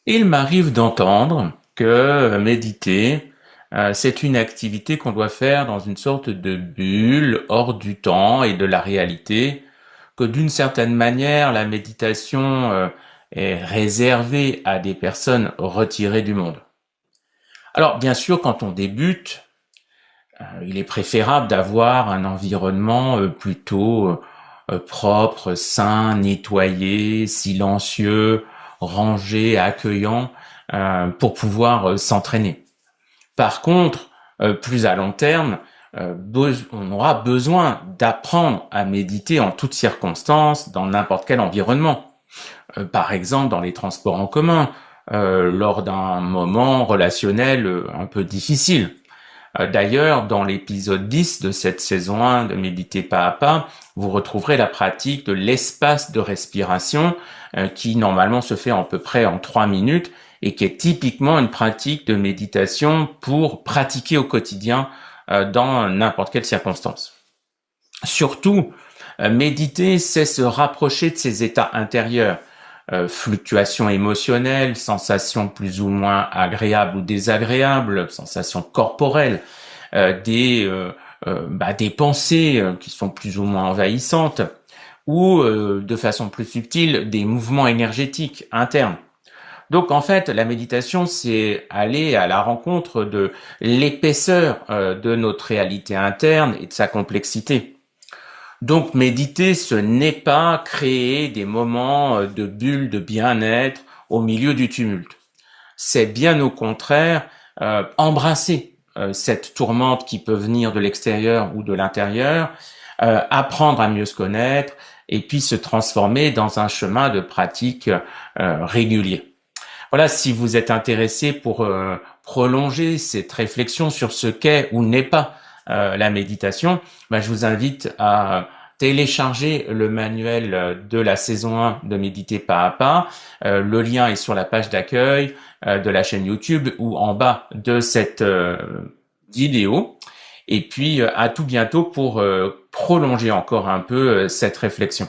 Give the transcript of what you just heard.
Il m'arrive d'entendre que méditer, c'est une activité qu'on doit faire dans une sorte de bulle hors du temps et de la réalité, que d'une certaine manière, la méditation est réservée à des personnes retirées du monde. Alors, bien sûr, quand on débute, il est préférable d'avoir un environnement plutôt propre, sain, nettoyé, silencieux, rangé, accueillant, pour pouvoir s'entraîner. Par contre, plus à long terme, on aura besoin d'apprendre à méditer en toutes circonstances, dans n'importe quel environnement. Par exemple, dans les transports en commun, lors d'un moment relationnel un peu difficile. D'ailleurs, dans l'épisode 10 de cette saison 1 de Méditer pas à pas, vous retrouverez la pratique de l'espace de respiration qui normalement se fait à peu près en 3 minutes et qui est typiquement une pratique de méditation pour pratiquer au quotidien dans n'importe quelle circonstance. Surtout, méditer, c'est se rapprocher de ses états intérieurs. Fluctuations émotionnelles, sensations plus ou moins agréables ou désagréables, sensations corporelles, des pensées qui sont plus ou moins envahissantes, ou de façon plus subtile, des mouvements énergétiques internes. Donc en fait, la méditation, c'est aller à la rencontre de l'épaisseur de notre réalité interne et de sa complexité. Donc méditer, ce n'est pas créer des moments de bulle de bien-être au milieu du tumulte. C'est bien au contraire embrasser cette tourmente qui peut venir de l'extérieur ou de l'intérieur, apprendre à mieux se connaître et puis se transformer dans un chemin de pratique régulier. Voilà, si vous êtes intéressé pour prolonger cette réflexion sur ce qu'est ou n'est pas la méditation, je vous invite à télécharger le manuel de la saison 1 de Méditer pas à pas. Le lien est sur la page d'accueil de la chaîne YouTube ou en bas de cette vidéo. Et puis à tout bientôt pour prolonger encore un peu cette réflexion.